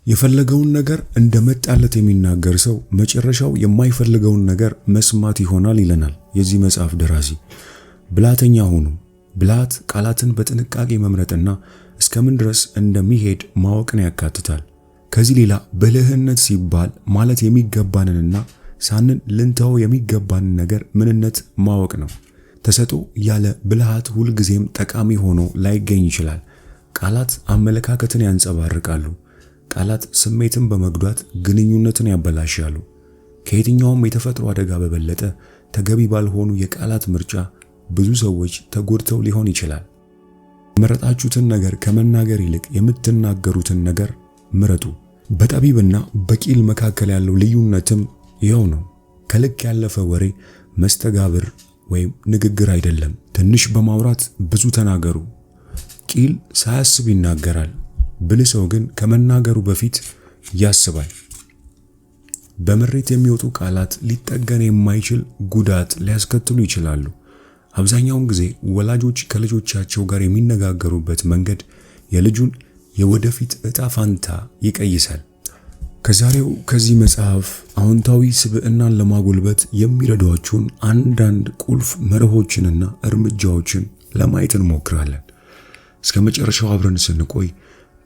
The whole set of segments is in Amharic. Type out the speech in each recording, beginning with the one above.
የፈለገውን ነገር እንደመጣለት የሚናገር ሰው መጨረሻው የማይፈልገውን ነገር መስማት ይሆናል ይለናል የዚህ መጽሐፍ ደራሲ። ብልሃተኛ ሁኑ። ብልሃት ቃላትን በጥንቃቄ መምረጥና እስከምን ድረስ እንደሚሄድ ማወቅን ያካትታል። ከዚህ ሌላ ብልህነት ሲባል ማለት የሚገባንንና ሳንን ልንተው የሚገባንን ነገር ምንነት ማወቅ ነው። ተሰጥኦ ያለ ብልሃት ሁልጊዜም ጠቃሚ ሆኖ ላይገኝ ይችላል። ቃላት አመለካከትን ያንጸባርቃሉ። ቃላት ስሜትን በመጉዳት ግንኙነትን ያበላሻሉ። ከየትኛውም የተፈጥሮ አደጋ በበለጠ ተገቢ ባልሆኑ የቃላት ምርጫ ብዙ ሰዎች ተጎድተው ሊሆን ይችላል። የመረጣችሁትን ነገር ከመናገር ይልቅ የምትናገሩትን ነገር ምረጡ። በጠቢብና በቂል መካከል ያለው ልዩነትም ይኸው ነው። ከልክ ያለፈ ወሬ መስተጋብር ወይም ንግግር አይደለም። ትንሽ በማውራት ብዙ ተናገሩ። ቂል ሳያስብ ይናገራል። ብልህ ሰው ግን ከመናገሩ በፊት ያስባል። በምሬት የሚወጡ ቃላት ሊጠገን የማይችል ጉዳት ሊያስከትሉ ይችላሉ። አብዛኛውን ጊዜ ወላጆች ከልጆቻቸው ጋር የሚነጋገሩበት መንገድ የልጁን የወደፊት ዕጣ ፋንታ ይቀይሳል። ከዚህ መጽሐፍ አዎንታዊ ስብዕናን ለማጎልበት የሚረዷችሁን አንዳንድ ቁልፍ መርሆችንና እርምጃዎችን ለማየት እንሞክራለን። እስከ መጨረሻው አብረን ስንቆይ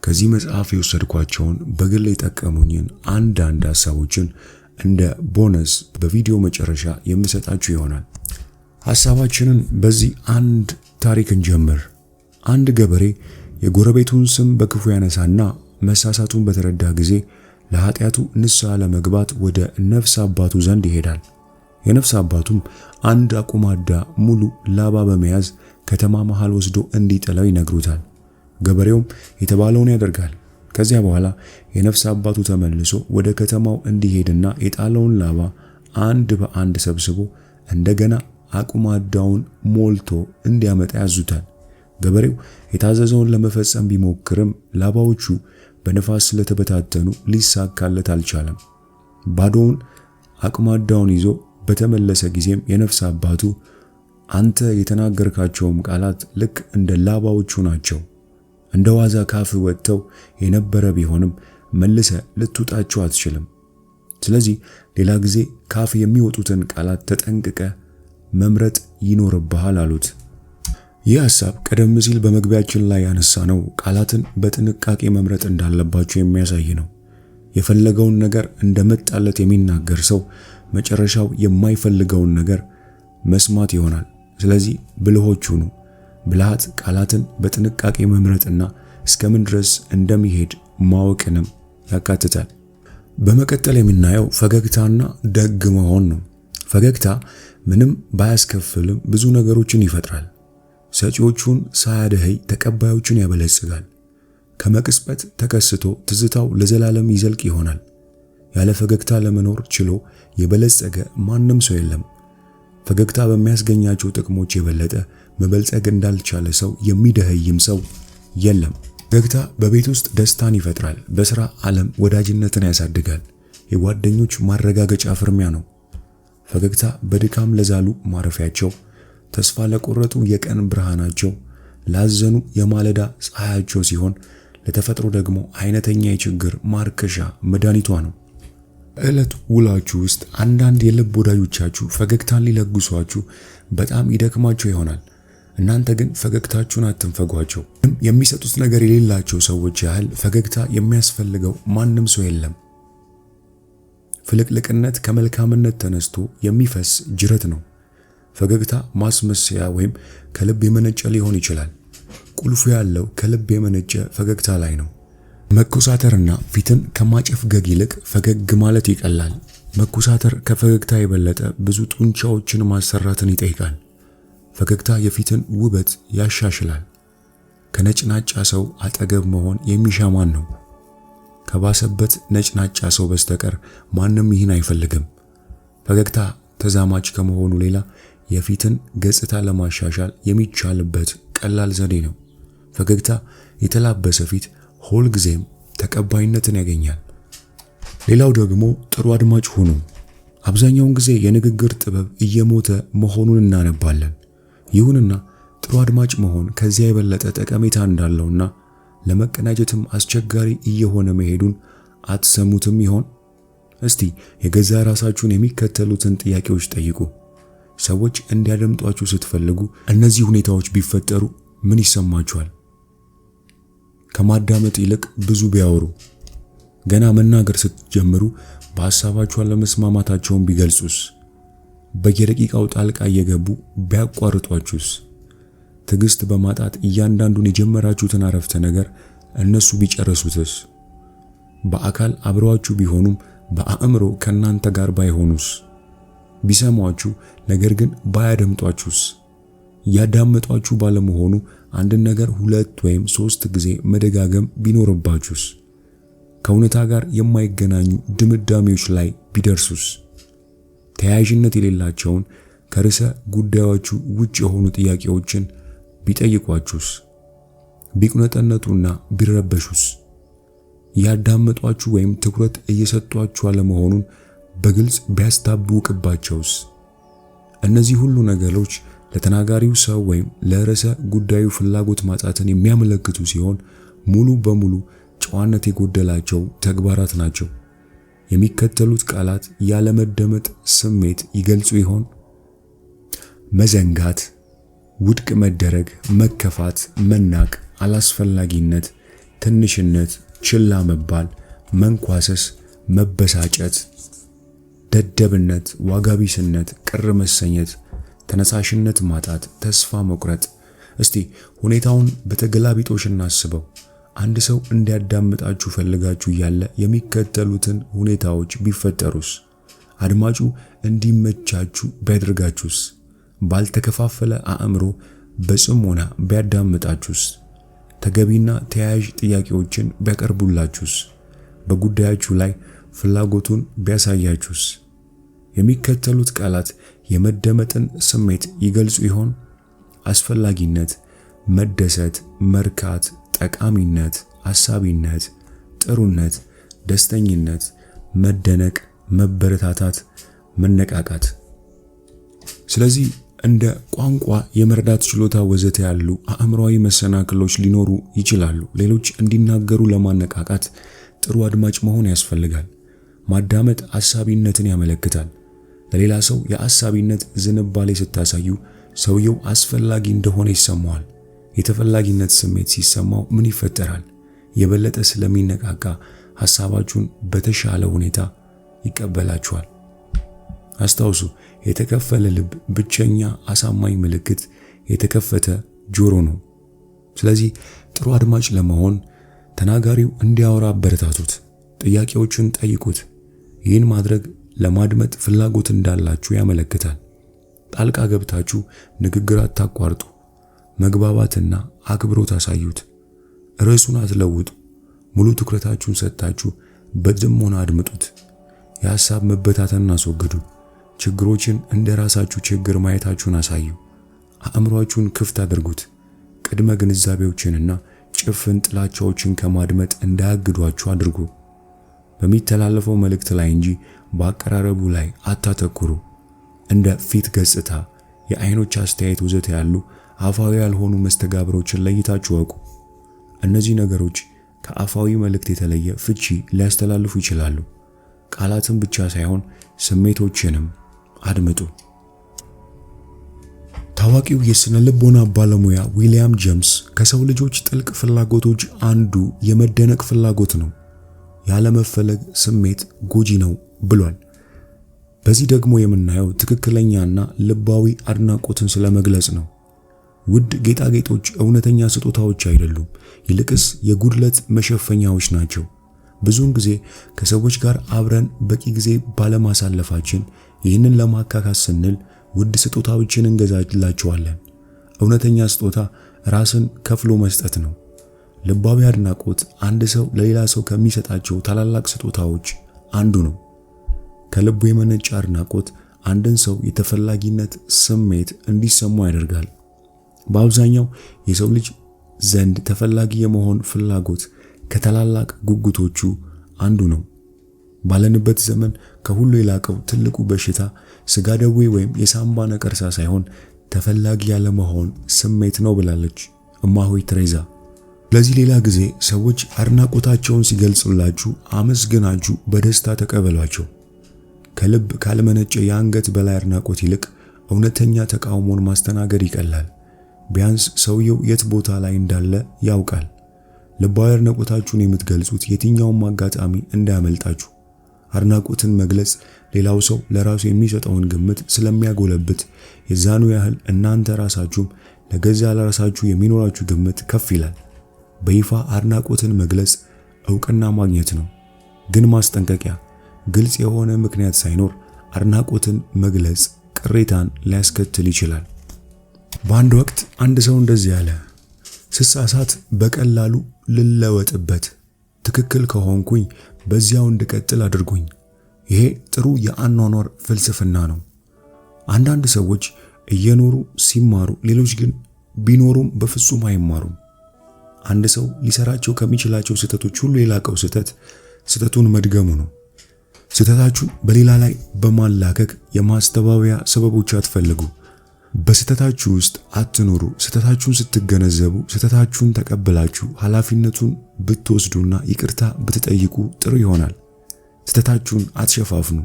ከዚህ መጽሐፍ የወሰድኳቸውን በግል የጠቀሙኝን አንዳንድ ሐሳቦችን እንደ ቦነስ በቪዲዮ መጨረሻ የምሰጣችሁ ይሆናል። ሐሳባችንን በዚህ አንድ ታሪክ እንጀምር። አንድ ገበሬ የጎረቤቱን ስም በክፉ ያነሳና መሳሳቱን በተረዳ ጊዜ ለኃጢአቱ ንስሐ ለመግባት ወደ ነፍስ አባቱ ዘንድ ይሄዳል። የነፍስ አባቱም አንድ አቁማዳ ሙሉ ላባ በመያዝ ከተማ መሃል ወስዶ እንዲጥለው ይነግሩታል። ገበሬውም የተባለውን ያደርጋል። ከዚያ በኋላ የነፍስ አባቱ ተመልሶ ወደ ከተማው እንዲሄድና የጣለውን ላባ አንድ በአንድ ሰብስቦ እንደገና አቁማዳውን ሞልቶ እንዲያመጣ ያዙታል። ገበሬው የታዘዘውን ለመፈጸም ቢሞክርም ላባዎቹ በነፋስ ስለተበታተኑ ሊሳካለት አልቻለም። ባዶውን አቁማዳውን ይዞ በተመለሰ ጊዜም የነፍስ አባቱ አንተ የተናገርካቸውም ቃላት ልክ እንደ ላባዎቹ ናቸው፣ እንደ ዋዛ ካፍ ወጥተው የነበረ ቢሆንም መልሰ ልትውጣቸው አትችልም። ስለዚህ ሌላ ጊዜ ካፍ የሚወጡትን ቃላት ተጠንቅቀ መምረጥ ይኖርብሃል አሉት። ይህ ሐሳብ ቀደም ሲል በመግቢያችን ላይ ያነሳነው ቃላትን በጥንቃቄ መምረጥ እንዳለባቸው የሚያሳይ ነው። የፈለገውን ነገር እንደመጣለት የሚናገር ሰው መጨረሻው የማይፈልገውን ነገር መስማት ይሆናል። ስለዚህ ብልሆች ሁኑ። ብልሃት ቃላትን በጥንቃቄ መምረጥና እስከምን ድረስ እንደሚሄድ ማወቅንም ያካትታል። በመቀጠል የምናየው ፈገግታና ደግ መሆን ነው። ፈገግታ ምንም ባያስከፍልም ብዙ ነገሮችን ይፈጥራል። ሰጪዎቹን ሳያደኸይ ተቀባዮቹን ያበለጽጋል። ከመቅጽበት ተከስቶ ትዝታው ለዘላለም ይዘልቅ ይሆናል። ያለ ፈገግታ ለመኖር ችሎ የበለጸገ ማንም ሰው የለም። ፈገግታ በሚያስገኛቸው ጥቅሞች የበለጠ መበልጸግ እንዳልቻለ ሰው የሚደኸይም ሰው የለም። ፈገግታ በቤት ውስጥ ደስታን ይፈጥራል። በሥራ ዓለም ወዳጅነትን ያሳድጋል። የጓደኞች ማረጋገጫ ፍርሚያ ነው። ፈገግታ በድካም ለዛሉ ማረፊያቸው፣ ተስፋ ለቆረጡ የቀን ብርሃናቸው፣ ላዘኑ የማለዳ ፀሐያቸው ሲሆን ለተፈጥሮ ደግሞ አይነተኛ የችግር ማርከሻ መድኃኒቷ ነው። ዕለት ውላችሁ ውስጥ አንዳንድ የልብ ወዳጆቻችሁ ፈገግታን ሊለግሷችሁ በጣም ይደክማቸው ይሆናል። እናንተ ግን ፈገግታችሁን አትንፈጓቸው። የሚሰጡት ነገር የሌላቸው ሰዎች ያህል ፈገግታ የሚያስፈልገው ማንም ሰው የለም። ፍልቅልቅነት ከመልካምነት ተነስቶ የሚፈስ ጅረት ነው። ፈገግታ ማስመሰያ ወይም ከልብ የመነጨ ሊሆን ይችላል። ቁልፉ ያለው ከልብ የመነጨ ፈገግታ ላይ ነው። መኮሳተርና ፊትን ከማጨፍገግ ይልቅ ፈገግ ማለት ይቀላል። መኮሳተር ከፈገግታ የበለጠ ብዙ ጡንቻዎችን ማሰራትን ይጠይቃል። ፈገግታ የፊትን ውበት ያሻሽላል። ከነጭናጫ ሰው አጠገብ መሆን የሚሻማን ነው። ከባሰበት ነጭናጫ ሰው በስተቀር ማንም ይህን አይፈልግም። ፈገግታ ተዛማች ከመሆኑ ሌላ የፊትን ገጽታ ለማሻሻል የሚቻልበት ቀላል ዘዴ ነው። ፈገግታ የተላበሰ ፊት ሁልጊዜም ተቀባይነትን ያገኛል። ሌላው ደግሞ ጥሩ አድማጭ ሁኑ። አብዛኛውን ጊዜ የንግግር ጥበብ እየሞተ መሆኑን እናነባለን። ይሁንና ጥሩ አድማጭ መሆን ከዚያ የበለጠ ጠቀሜታ እንዳለውና ለመቀናጀትም አስቸጋሪ እየሆነ መሄዱን አትሰሙትም ይሆን? እስቲ የገዛ ራሳችሁን የሚከተሉትን ጥያቄዎች ጠይቁ። ሰዎች እንዲያደምጧችሁ ስትፈልጉ እነዚህ ሁኔታዎች ቢፈጠሩ ምን ይሰማችኋል? ከማዳመጥ ይልቅ ብዙ ቢያወሩ፣ ገና መናገር ስትጀምሩ በሐሳባችሁ አለመስማማታቸውን ቢገልጹስ? በየደቂቃው ጣልቃ እየገቡ ቢያቋርጧችሁስ? ትዕግስት በማጣት እያንዳንዱን የጀመራችሁትን አረፍተ ነገር እነሱ ቢጨርሱትስ? በአካል አብረዋችሁ ቢሆኑም በአእምሮ ከናንተ ጋር ባይሆኑስ? ቢሰሟችሁ ነገር ግን ባያደምጧችሁስ? ያዳመጧችሁ ባለመሆኑ አንድን ነገር 2 ወይም 3 ጊዜ መደጋገም ቢኖርባችሁስ? ከእውነታ ጋር የማይገናኙ ድምዳሜዎች ላይ ቢደርሱስ? ተያያዥነት የሌላቸውን ከርዕሰ ጉዳዮቹ ውጭ የሆኑ ጥያቄዎችን ቢጠይቋችሁስ? ቢቁነጠነጡና ቢረበሹስ? ያዳመጧችሁ ወይም ትኩረት እየሰጧችሁ አለመሆኑን በግልጽ ቢያስታውቅባቸውስ? እነዚህ ሁሉ ነገሮች ለተናጋሪው ሰው ወይም ለርዕሰ ጉዳዩ ፍላጎት ማጣትን የሚያመለክቱ ሲሆን ሙሉ በሙሉ ጨዋነት የጎደላቸው ተግባራት ናቸው። የሚከተሉት ቃላት ያለመደመጥ ስሜት ይገልጹ ይሆን? መዘንጋት፣ ውድቅ መደረግ፣ መከፋት፣ መናቅ፣ አላስፈላጊነት፣ ትንሽነት፣ ችላ መባል፣ መንኳሰስ፣ መበሳጨት፣ ደደብነት፣ ዋጋቢስነት፣ ቅር መሰኘት፣ ተነሳሽነት ማጣት፣ ተስፋ መቁረጥ። እስቲ ሁኔታውን በተገላቢጦሽ እናስበው። አንድ ሰው እንዲያዳምጣችሁ ፈልጋችሁ ያለ የሚከተሉትን ሁኔታዎች ቢፈጠሩስ? አድማጩ እንዲመቻችሁ ቢያደርጋችሁስ? ባልተከፋፈለ አእምሮ በጽሞና ቢያዳምጣችሁስ? ተገቢና ተያያዥ ጥያቄዎችን ቢያቀርቡላችሁስ? በጉዳያችሁ ላይ ፍላጎቱን ቢያሳያችሁስ? የሚከተሉት ቃላት የመደመጥን ስሜት ይገልጹ ይሆን? አስፈላጊነት፣ መደሰት፣ መርካት፣ ጠቃሚነት፣ አሳቢነት፣ ጥሩነት፣ ደስተኝነት፣ መደነቅ፣ መበረታታት፣ መነቃቃት። ስለዚህ እንደ ቋንቋ፣ የመረዳት ችሎታ ወዘተ ያሉ አእምሯዊ መሰናክሎች ሊኖሩ ይችላሉ። ሌሎች እንዲናገሩ ለማነቃቃት ጥሩ አድማጭ መሆን ያስፈልጋል። ማዳመጥ አሳቢነትን ያመለክታል። ለሌላ ሰው የአሳቢነት ዝንባሌ ስታሳዩ ሰውየው አስፈላጊ እንደሆነ ይሰማዋል። የተፈላጊነት ስሜት ሲሰማው ምን ይፈጠራል? የበለጠ ስለሚነቃቃ ሐሳባችሁን በተሻለ ሁኔታ ይቀበላችኋል። አስታውሱ፣ የተከፈለ ልብ ብቸኛ አሳማኝ ምልክት የተከፈተ ጆሮ ነው። ስለዚህ ጥሩ አድማጭ ለመሆን ተናጋሪው እንዲያወራ አበረታቱት፣ ጥያቄዎችን ጠይቁት። ይህን ማድረግ ለማድመጥ ፍላጎት እንዳላችሁ ያመለክታል። ጣልቃ ገብታችሁ ንግግር አታቋርጡ። መግባባትና አክብሮት አሳዩት። ርዕሱን አትለውጡ። ሙሉ ትኩረታችሁን ሰጥታችሁ በጥሞና አድምጡት። የሐሳብ መበታተንን አስወግዱ። ችግሮችን እንደ ራሳችሁ ችግር ማየታችሁን አሳዩ። አእምሯችሁን ክፍት አድርጉት። ቅድመ ግንዛቤዎችንና ጭፍን ጥላቻዎችን ከማድመጥ እንዳያግዷችሁ አድርጉ። በሚተላለፈው መልእክት ላይ እንጂ በአቀራረቡ ላይ አታተኩሩ። እንደ ፊት ገጽታ፣ የአይኖች አስተያየት ወዘተ ያሉ አፋዊ ያልሆኑ መስተጋብሮችን ለይታችሁ ወቁ። እነዚህ ነገሮች ከአፋዊ መልእክት የተለየ ፍቺ ሊያስተላልፉ ይችላሉ። ቃላትን ብቻ ሳይሆን ስሜቶችንም አድምጡ። ታዋቂው የሥነ ልቦና ባለሙያ ዊሊያም ጄምስ ከሰው ልጆች ጥልቅ ፍላጎቶች አንዱ የመደነቅ ፍላጎት ነው። ያለመፈለግ ስሜት ጎጂ ነው ብሏል። በዚህ ደግሞ የምናየው ትክክለኛና ልባዊ አድናቆትን ስለመግለጽ ነው። ውድ ጌጣጌጦች እውነተኛ ስጦታዎች አይደሉም፣ ይልቅስ የጉድለት መሸፈኛዎች ናቸው። ብዙውን ጊዜ ከሰዎች ጋር አብረን በቂ ጊዜ ባለማሳለፋችን ይህንን ለማካካስ ስንል ውድ ስጦታዎችን እንገዛላቸዋለን። እውነተኛ ስጦታ ራስን ከፍሎ መስጠት ነው። ልባዊ አድናቆት አንድ ሰው ለሌላ ሰው ከሚሰጣቸው ታላላቅ ስጦታዎች አንዱ ነው። ከልቡ የመነጨ አድናቆት አንድን ሰው የተፈላጊነት ስሜት እንዲሰማው ያደርጋል። በአብዛኛው የሰው ልጅ ዘንድ ተፈላጊ የመሆን ፍላጎት ከታላላቅ ጉጉቶቹ አንዱ ነው። ባለንበት ዘመን ከሁሉ የላቀው ትልቁ በሽታ ስጋ ደዌ ወይም የሳምባ ነቀርሳ ሳይሆን ተፈላጊ ያለመሆን ስሜት ነው ብላለች እማሆይ ትሬዛ። ለዚህ ሌላ ጊዜ ሰዎች አድናቆታቸውን ሲገልጹላችሁ አመስግናችሁ በደስታ ተቀበሏቸው። ከልብ ካልመነጨ የአንገት በላይ አድናቆት ይልቅ እውነተኛ ተቃውሞን ማስተናገድ ይቀላል። ቢያንስ ሰውየው የት ቦታ ላይ እንዳለ ያውቃል። ልባዊ አድናቆታችሁን የምትገልጹት የትኛውም አጋጣሚ እንዳያመልጣችሁ። አድናቆትን መግለጽ ሌላው ሰው ለራሱ የሚሰጠውን ግምት ስለሚያጎለብት የዛኑ ያህል እናንተ ራሳችሁም ለገዛ ለራሳችሁ የሚኖራችሁ ግምት ከፍ ይላል። በይፋ አድናቆትን መግለጽ ዕውቅና ማግኘት ነው። ግን ማስጠንቀቂያ፣ ግልጽ የሆነ ምክንያት ሳይኖር አድናቆትን መግለጽ ቅሬታን ሊያስከትል ይችላል። በአንድ ወቅት አንድ ሰው እንደዚህ አለ፣ ስሳሳት በቀላሉ ልለወጥበት፣ ትክክል ከሆንኩኝ በዚያው እንድቀጥል አድርጉኝ። ይሄ ጥሩ የአኗኗር ፍልስፍና ነው። አንዳንድ ሰዎች እየኖሩ ሲማሩ፣ ሌሎች ግን ቢኖሩም በፍጹም አይማሩም። አንድ ሰው ሊሰራቸው ከሚችላቸው ስህተቶች ሁሉ የላቀው ስህተቱን መድገሙ ነው። ስህተታችሁን በሌላ ላይ በማላከክ የማስተባበያ ሰበቦች አትፈልጉ። በስህተታችሁ ውስጥ አትኖሩ። ስህተታችሁን ስትገነዘቡ፣ ስህተታችሁን ተቀብላችሁ ኃላፊነቱን ብትወስዱና ይቅርታ ብትጠይቁ ጥሩ ይሆናል። ስህተታችሁን አትሸፋፍኑ።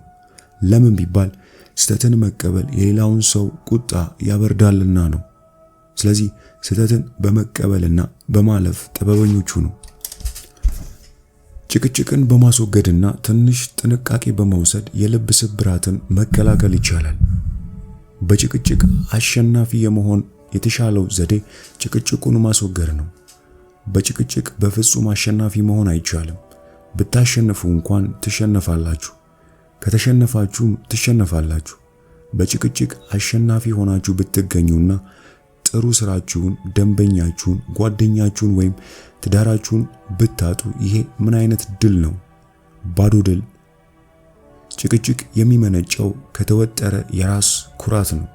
ለምን ቢባል ስህተትን መቀበል የሌላውን ሰው ቁጣ ያበርዳልና ነው። ስለዚህ ስህተትን በመቀበልና በማለፍ ጥበበኞች ሁኑ። ጭቅጭቅን በማስወገድና ትንሽ ጥንቃቄ በመውሰድ የልብ ስብራትን መከላከል ይቻላል። በጭቅጭቅ አሸናፊ የመሆን የተሻለው ዘዴ ጭቅጭቁን ማስወገድ ነው። በጭቅጭቅ በፍጹም አሸናፊ መሆን አይቻልም። ብታሸንፉ እንኳን ትሸነፋላችሁ፣ ከተሸነፋችሁም ትሸነፋላችሁ። በጭቅጭቅ አሸናፊ ሆናችሁ ብትገኙና ጥሩ ስራችሁን፣ ደንበኛችሁን፣ ጓደኛችሁን ወይም ትዳራችሁን ብታጡ ይሄ ምን አይነት ድል ነው? ባዶ ድል። ጭቅጭቅ የሚመነጨው ከተወጠረ የራስ ኩራት ነው።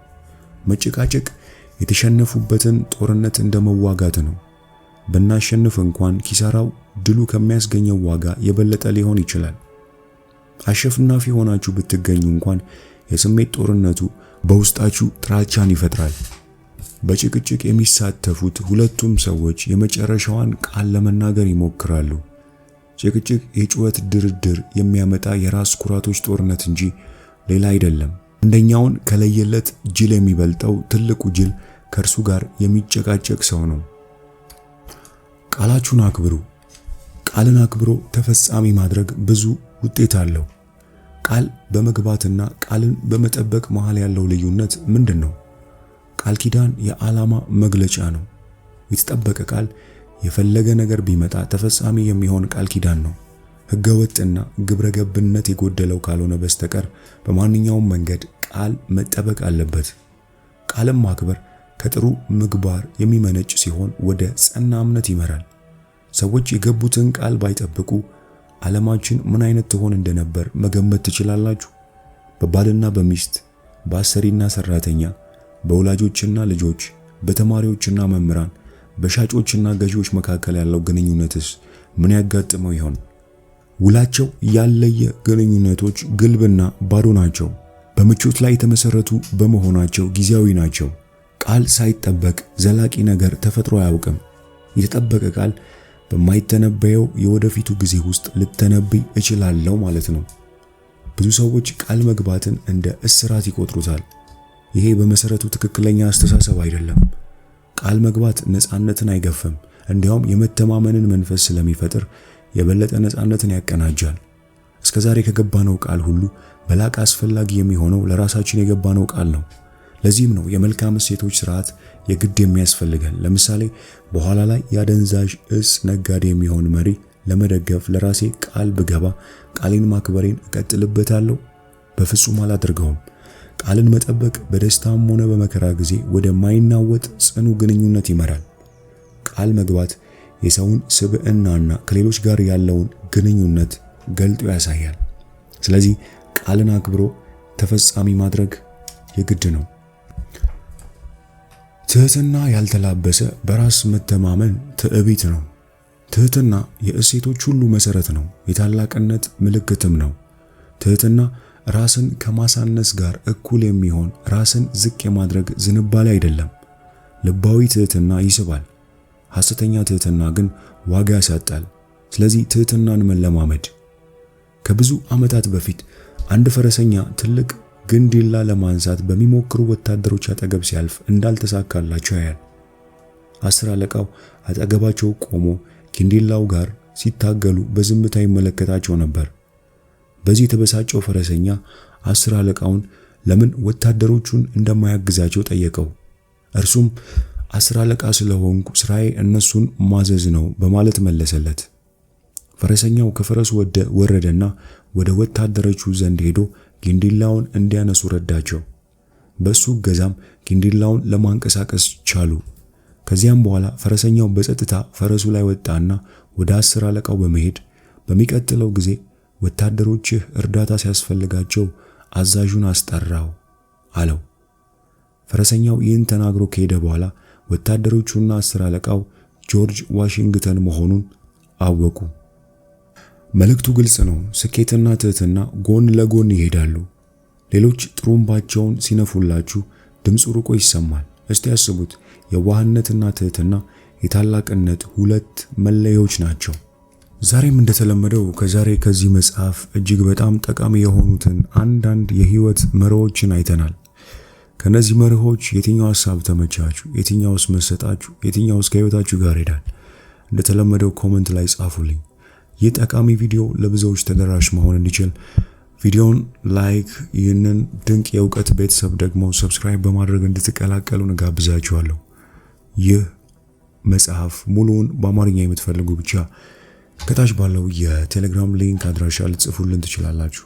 መጨቃጨቅ የተሸነፉበትን ጦርነት እንደመዋጋት ነው። ብናሸንፍ እንኳን ኪሳራው ድሉ ከሚያስገኘው ዋጋ የበለጠ ሊሆን ይችላል። አሸናፊ ሆናችሁ ብትገኙ እንኳን የስሜት ጦርነቱ በውስጣችሁ ጥላቻን ይፈጥራል። በጭቅጭቅ የሚሳተፉት ሁለቱም ሰዎች የመጨረሻዋን ቃል ለመናገር ይሞክራሉ። ጭቅጭቅ የጩኸት ድርድር የሚያመጣ የራስ ኩራቶች ጦርነት እንጂ ሌላ አይደለም። አንደኛውን ከለየለት ጅል የሚበልጠው ትልቁ ጅል ከእርሱ ጋር የሚጨቃጨቅ ሰው ነው። ቃላችሁን አክብሩ። ቃልን አክብሮ ተፈጻሚ ማድረግ ብዙ ውጤት አለው። ቃል በመግባትና ቃልን በመጠበቅ መሃል ያለው ልዩነት ምንድን ነው? ቃል ኪዳን የዓላማ መግለጫ ነው። የተጠበቀ ቃል የፈለገ ነገር ቢመጣ ተፈጻሚ የሚሆን ቃል ኪዳን ነው። ሕገወጥና ግብረገብነት የጎደለው ካልሆነ በስተቀር በማንኛውም መንገድ ቃል መጠበቅ አለበት። ቃልን ማክበር ከጥሩ ምግባር የሚመነጭ ሲሆን ወደ ጸና እምነት ይመራል። ሰዎች የገቡትን ቃል ባይጠብቁ ዓለማችን ምን አይነት ትሆን እንደነበር መገመት ትችላላችሁ? በባልና በሚስት፣ በአሰሪና ሰራተኛ፣ በወላጆችና ልጆች፣ በተማሪዎችና መምህራን፣ በሻጮችና ገዢዎች መካከል ያለው ግንኙነትስ ምን ያጋጥመው ይሆን? ውላቸው ያለየ ግንኙነቶች ግልብና ባዶ ናቸው። በምቾት ላይ የተመሰረቱ በመሆናቸው ጊዜያዊ ናቸው። ቃል ሳይጠበቅ ዘላቂ ነገር ተፈጥሮ አያውቅም። የተጠበቀ ቃል በማይተነበየው የወደፊቱ ጊዜ ውስጥ ልተነብይ እችላለሁ ማለት ነው። ብዙ ሰዎች ቃል መግባትን እንደ እስራት ይቆጥሩታል። ይሄ በመሰረቱ ትክክለኛ አስተሳሰብ አይደለም። ቃል መግባት ነፃነትን አይገፍም። እንዲያውም የመተማመንን መንፈስ ስለሚፈጥር የበለጠ ነፃነትን ያቀናጃል። እስከዛሬ ከገባነው ቃል ሁሉ በላቅ አስፈላጊ የሚሆነው ለራሳችን የገባነው ቃል ነው። ለዚህም ነው የመልካም እሴቶች ስርዓት የግድ የሚያስፈልገን። ለምሳሌ በኋላ ላይ የአደንዛዥ እጽ ነጋዴ የሚሆን መሪ ለመደገፍ ለራሴ ቃል ብገባ ቃሌን ማክበሬን እቀጥልበታለሁ? በፍጹም አላደርገውም። ቃልን መጠበቅ በደስታም ሆነ በመከራ ጊዜ ወደ ማይናወጥ ጽኑ ግንኙነት ይመራል። ቃል መግባት የሰውን ስብዕናና ከሌሎች ጋር ያለውን ግንኙነት ገልጦ ያሳያል። ስለዚህ ቃልን አክብሮ ተፈጻሚ ማድረግ የግድ ነው። ትህትና ያልተላበሰ በራስ መተማመን ትዕቢት ነው። ትህትና የእሴቶች ሁሉ መሰረት ነው፣ የታላቅነት ምልክትም ነው። ትህትና ራስን ከማሳነስ ጋር እኩል የሚሆን ራስን ዝቅ የማድረግ ዝንባሌ አይደለም። ልባዊ ትህትና ይስባል። ሐሰተኛ ትህትና ግን ዋጋ ያሳጣል። ስለዚህ ትህትናን መለማመድ። ከብዙ ዓመታት በፊት አንድ ፈረሰኛ ትልቅ ግንዲላ ለማንሳት በሚሞክሩ ወታደሮች አጠገብ ሲያልፍ እንዳልተሳካላቸው ያያል። 10 አለቃው አጠገባቸው ቆሞ ግንዲላው ጋር ሲታገሉ በዝምታ ይመለከታቸው ነበር። በዚህ የተበሳጨው ፈረሰኛ 10 አለቃውን ለምን ወታደሮቹን እንደማያግዛቸው ጠየቀው። እርሱም 10 አለቃ ስለሆንኩ ስራዬ እነሱን ማዘዝ ነው በማለት መለሰለት። ፈረሰኛው ከፈረሱ ወረደና ወደ ወታደሮቹ ዘንድ ሄዶ ግንዲላውን እንዲያነሱ ረዳቸው። በሱ ገዛም ግንዲላውን ለማንቀሳቀስ ቻሉ። ከዚያም በኋላ ፈረሰኛው በጸጥታ ፈረሱ ላይ ወጣና ወደ 10 አለቃው በመሄድ በሚቀጥለው ጊዜ ወታደሮችህ እርዳታ ሲያስፈልጋቸው አዛዡን አስጠራው አለው። ፈረሰኛው ይህን ተናግሮ ከሄደ በኋላ ወታደሮቹና 10 አለቃው ጆርጅ ዋሽንግተን መሆኑን አወቁ። መልእክቱ ግልጽ ነው። ስኬትና ትህትና ጎን ለጎን ይሄዳሉ። ሌሎች ጥሩምባቸውን ሲነፉላችሁ ድምፁ ርቆ ይሰማል። እስቲ ያስቡት። የዋህነትና ትህትና የታላቅነት ሁለት መለያዎች ናቸው። ዛሬም እንደተለመደው ከዚህ መጽሐፍ እጅግ በጣም ጠቃሚ የሆኑትን አንዳንድ የህይወት መርሆችን አይተናል። ከነዚህ መርሆች የትኛው ሐሳብ ተመቻችሁ? የትኛውስ መሰጣችሁ? የትኛውስ ከህይወታችሁ ጋር ይሄዳል? እንደተለመደው ኮሜንት ላይ ጻፉልኝ። ይህ ጠቃሚ ቪዲዮ ለብዙዎች ተደራሽ መሆን እንዲችል ቪዲዮውን ላይክ፣ ይህንን ድንቅ የእውቀት ቤተሰብ ደግሞ ሰብስክራይብ በማድረግ እንድትቀላቀሉ እንጋብዛችኋለሁ። ይህ መጽሐፍ ሙሉውን በአማርኛ የምትፈልጉ ብቻ ከታች ባለው የቴሌግራም ሊንክ አድራሻ ልትጽፉልን ትችላላችሁ።